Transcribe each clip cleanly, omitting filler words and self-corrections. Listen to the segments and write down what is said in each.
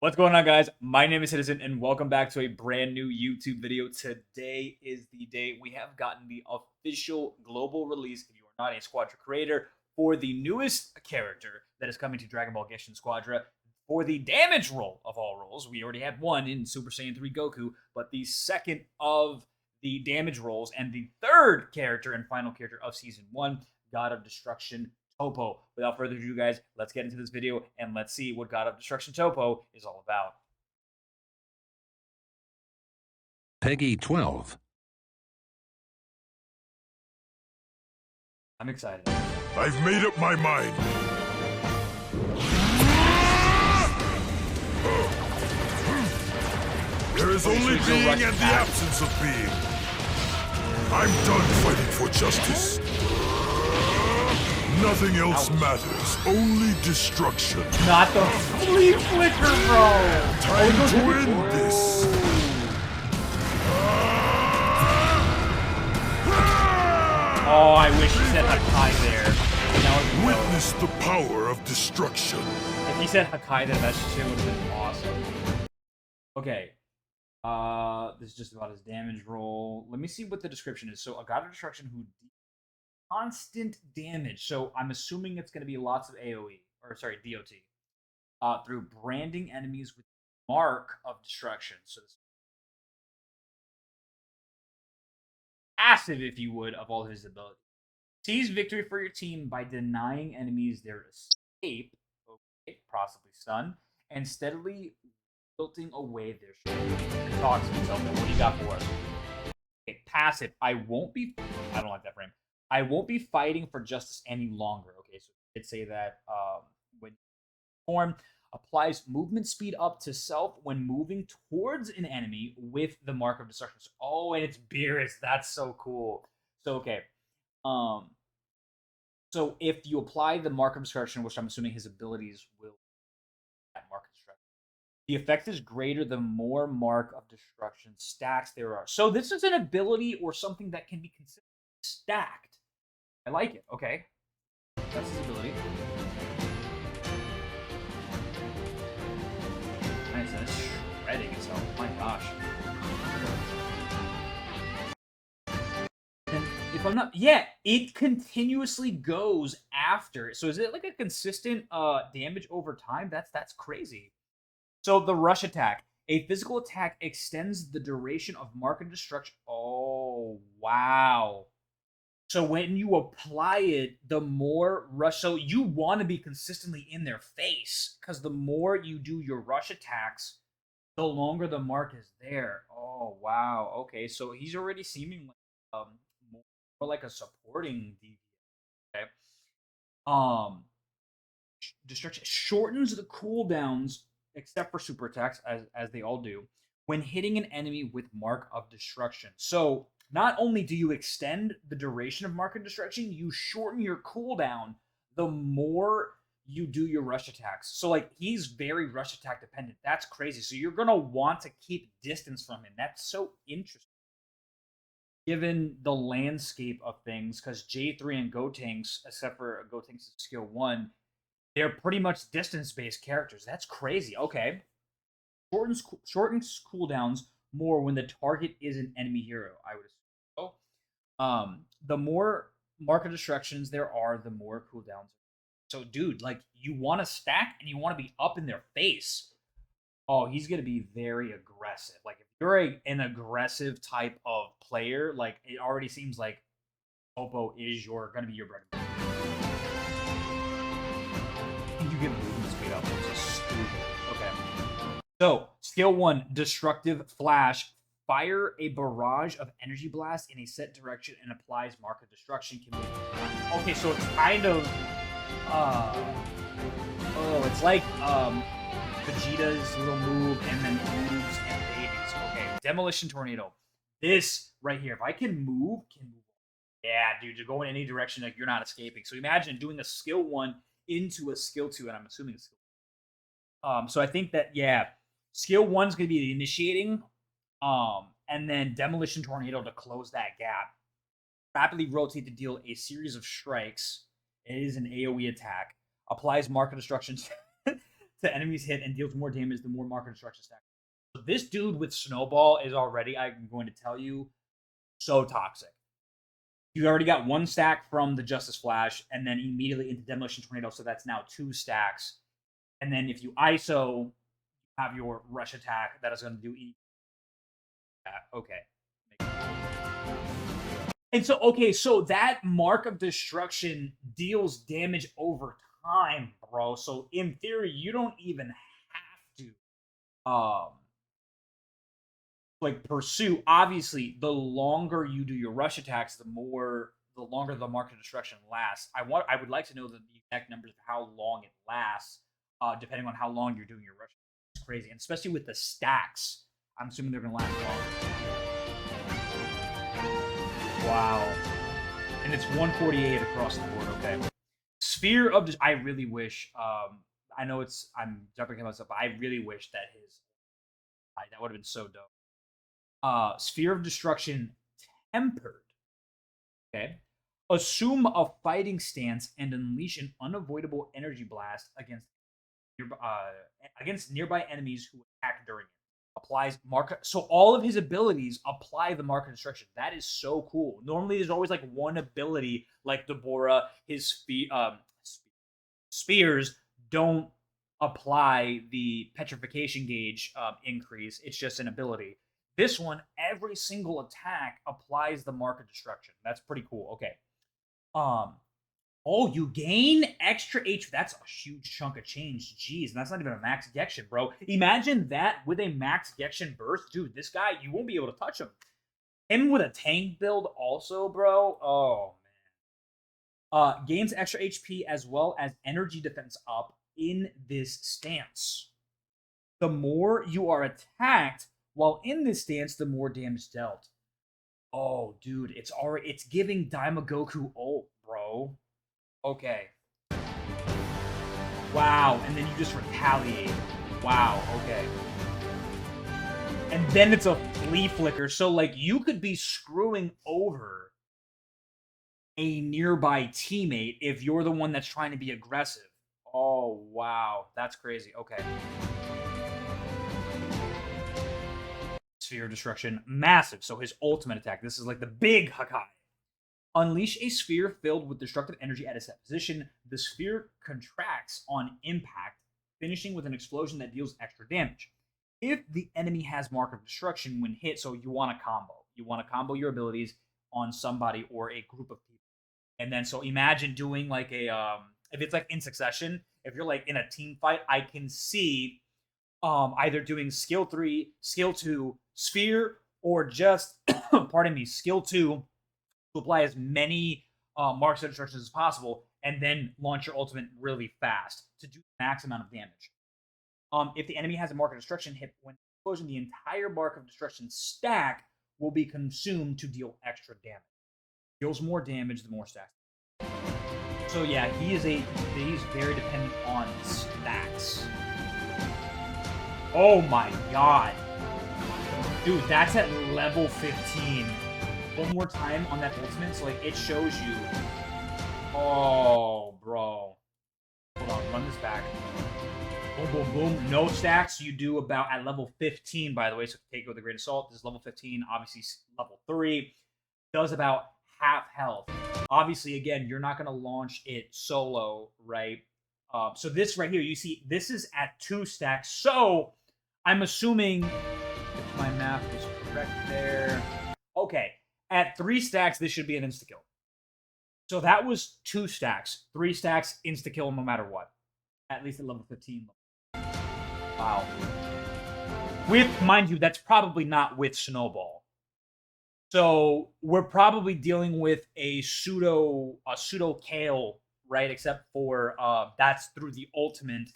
What's going on, guys? My name is Citizen, and welcome back to a brand new YouTube video. Today is the day we have gotten the official global release, if you are not a Squadra creator, for the newest character that is coming to Dragon Ball Gekishin Squadra. For the damage role of all roles, we already had one in Super Saiyan 3 Goku, but the second of the damage roles and the third character and final character of Season 1, God of Destruction, Toppo. Without further ado, guys, let's get into this video and let's see what God of Destruction Toppo is all about. Peggy 12. I'm excited. I've made up my mind. There is only being and the absence of being. I'm done fighting for justice. Nothing else matters, only destruction. Not the flea flicker, bro! Time to end this. Oh, I wish he said Hakai there. Witness the power of destruction. If he said Hakai there, that shit would have been awesome. Okay. This is just about his damage roll. Let me see what the description is. So, a God of Destruction who constant damage. So, I'm assuming it's going to be lots of AoE. Or, sorry, DOT. Through branding enemies with Mark of Destruction. So, this passive, if you would, of all his abilities. Seize victory for your team by denying enemies their escape, okay, possibly stun, and steadily tilting away their shield. Talks to himself. What do you got for us? Okay, passive. I don't like that frame. I won't be fighting for justice any longer. Okay, so it did say that when form applies movement speed up to self when moving towards an enemy with the Mark of Destruction. Oh, and it's Beerus. That's so cool. So, okay. So if you apply the Mark of Destruction, which I'm assuming his abilities will that Mark of Destruction, the effect is greater the more Mark of Destruction stacks there are. So this is an ability or something that can be considered stacked. I like it. Okay. That's his ability. Nice, that's shredding itself. My gosh. And if I'm not, yeah, it continuously goes after. So is it like a consistent damage over time? That's crazy. So the rush attack, a physical attack extends the duration of Mark of Destruction. Oh wow. So when you apply it, the more rush. So you want to be consistently in their face because the more you do your rush attacks, the longer the mark is there. Oh wow. Okay, so he's already seeming like more like a supporting DV. Okay. Destruction shortens the cooldowns except for super attacks, as they all do, when hitting an enemy with Mark of Destruction. So not only do you extend the duration of Mark of Destruction, you shorten your cooldown the more you do your rush attacks. So, like, he's very rush attack dependent. That's crazy. So you're going to want to keep distance from him. That's so interesting. Given the landscape of things, because J3 and Gotenks, except for Gotenks' skill 1, they're pretty much distance-based characters. That's crazy. Okay. Shortens cooldowns more when the target is an enemy hero, I would assume. The more Mark of Destructions there are, the more cooldowns. So, dude, like, you want to stack and you want to be up in their face. Oh, he's going to be very aggressive. Like, if you're an aggressive type of player, like, it already seems like Toppo is going to be your bread and butter. You get movement speed up, which is stupid. Okay. So, skill 1, Destructive Flash. Fire a barrage of energy blast in a set direction and applies Mark of Destruction. Okay, so it's kind of it's like Vegeta's little move and then moves and babies. Okay, Demolition Tornado. This right here, if I can move, yeah, dude, you're going in any direction, like, you're not escaping. So imagine doing a skill 1 into a skill 2, and I'm assuming a skill 2. So I think that, yeah, skill 1 is going to be the initiating. And then Demolition Tornado to close that gap. Rapidly rotate to deal a series of strikes. It is an AoE attack. Applies Mark of Destruction to enemies hit and deals more damage the more marker destruction stack. So this dude with Snowball is already, I'm going to tell you, so toxic. You already got one stack from the Justice Flash, and then immediately into Demolition Tornado, so that's now 2 stacks. And then if you ISO, you have your rush attack that is going to do okay. And so, okay, so that Mark of Destruction deals damage over time, bro. So in theory, you don't even have to like pursue. Obviously, the longer you do your rush attacks, the longer the Mark of Destruction lasts. I would like to know the exact numbers of how long it lasts, depending on how long you're doing your rush. It's crazy, and especially with the stacks. I'm assuming they're gonna last longer. Wow. And it's 148 across the board. Okay. Sphere of I really wish. I know I'm jumping ahead myself, but I really wish that that would have been so dope. Sphere of Destruction tempered. Okay. Assume a fighting stance and unleash an unavoidable energy blast against nearby enemies who attack during it. Applies mark. So all of his abilities apply the mark of destruction. That is so cool. Normally, there's always like one ability, like Deborah, his spears don't apply the petrification gauge increase. It's just an ability. This one, every single attack applies the mark of destruction. That's pretty cool. Okay. Oh, you gain extra HP. That's a huge chunk of change. Jeez, and that's not even a max Gekishin, bro. Imagine that with a max Gekishin burst. Dude, this guy, you won't be able to touch him. Him with a tank build also, bro. Oh, man. Gains extra HP as well as energy defense up in this stance. The more you are attacked while in this stance, the more damage dealt. Oh, dude, it's giving Daimagoku ult, bro. Okay. Wow, and then you just retaliate. Wow, okay. And then it's a flea flicker. So, like, you could be screwing over a nearby teammate if you're the one that's trying to be aggressive. Oh, wow. That's crazy. Okay. Sphere of Destruction. Massive. So his ultimate attack. This is like the big Hakai. Unleash a sphere filled with destructive energy at a set position. The sphere contracts on impact, finishing with an explosion that deals extra damage. If the enemy has Mark of Destruction when hit, so you want to combo. You want to combo your abilities on somebody or a group of people. And then, so imagine doing like if it's like in succession, if you're like in a team fight, I can see either doing skill 3, skill 2, sphere, or just, pardon me, skill 2, to apply as many marks of destruction as possible, and then launch your ultimate really fast to do the max amount of damage. If the enemy has a mark of destruction hit when explosion, the entire mark of destruction stack will be consumed to deal extra damage. Deals more damage the more stacks. So yeah, he's very dependent on stacks. Oh my god. Dude, that's at level 15. One more time on that ultimate, so like it shows you. Oh, bro. Hold on, run this back. Boom, boom, boom. No stacks. You do about at level 15, by the way, so take it with a great assault. This is level 15, obviously level 3. Does about half health. Obviously, again, you're not going to launch it solo, right? So this right here, you see, this is at 2 stacks. So I'm assuming if my math was correct there. Okay. At 3 stacks, this should be an insta-kill. So that was 2 stacks. 3 stacks, insta-kill no matter what. At least at level 15. Wow. With, mind you, that's probably not with Snowball. So we're probably dealing with a pseudo Kale, right? Except for that's through the ultimate.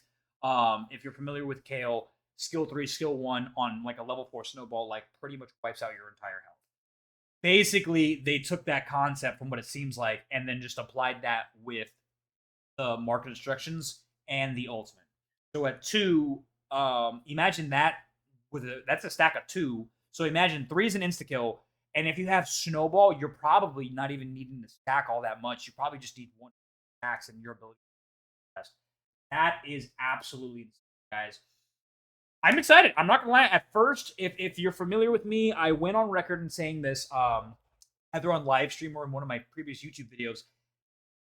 If you're familiar with Kale, skill 3, skill 1 on like a level 4 Snowball, like pretty much wipes out your entire health. Basically, they took that concept from what it seems like and then just applied that with the market instructions and the ultimate. So at 2, imagine that that's a stack of 2. So imagine 3 is an insta kill, and if you have Snowball, you're probably not even needing to stack all that much. You probably just need 1 stacks and your ability to test. That is absolutely insane. guys. I'm excited. I'm not gonna lie. At first, if you're familiar with me, I went on record in saying this, either on live stream or in one of my previous YouTube videos.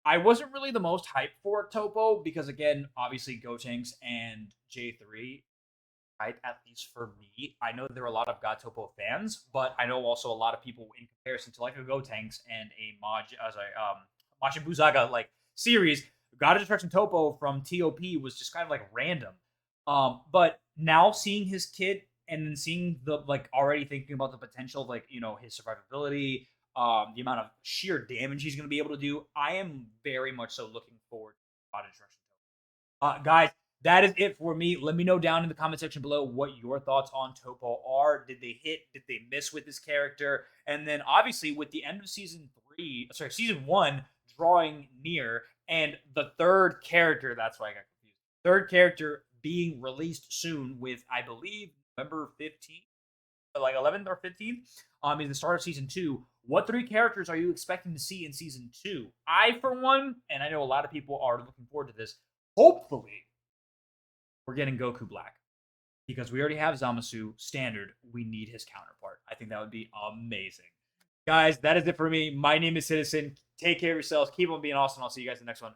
I wasn't really the most hyped for Toppo because, again, obviously Gotenks and J3, right? At least for me, I know there are a lot of God Toppo fans, but I know also a lot of people in comparison to like a Gotenks and a Majin Buu Saga like series. God of Destruction Toppo from TOP was just kind of like random. But now seeing his kid and then seeing the like already thinking about the potential of like his survivability, the amount of sheer damage he's going to be able to do, I am very much so looking forward to God of Destruction Toppo. Guys, that is it for me. Let me know down in the comment section below what your thoughts on Toppo are. Did they hit? Did they miss with this character? And then obviously with the end of season 1 drawing near, and the third character, that's why I got confused. Third character being released soon with, I believe, November 15th, like 11th or 15th, is the start of season 2. What 3 characters are you expecting to see in season 2? I, for one, and I know a lot of people are looking forward to this, hopefully we're getting Goku Black. Because we already have Zamasu standard. We need his counterpart. I think that would be amazing. Guys, that is it for me. My name is Citizen. Take care of yourselves. Keep on being awesome. I'll see you guys in the next one.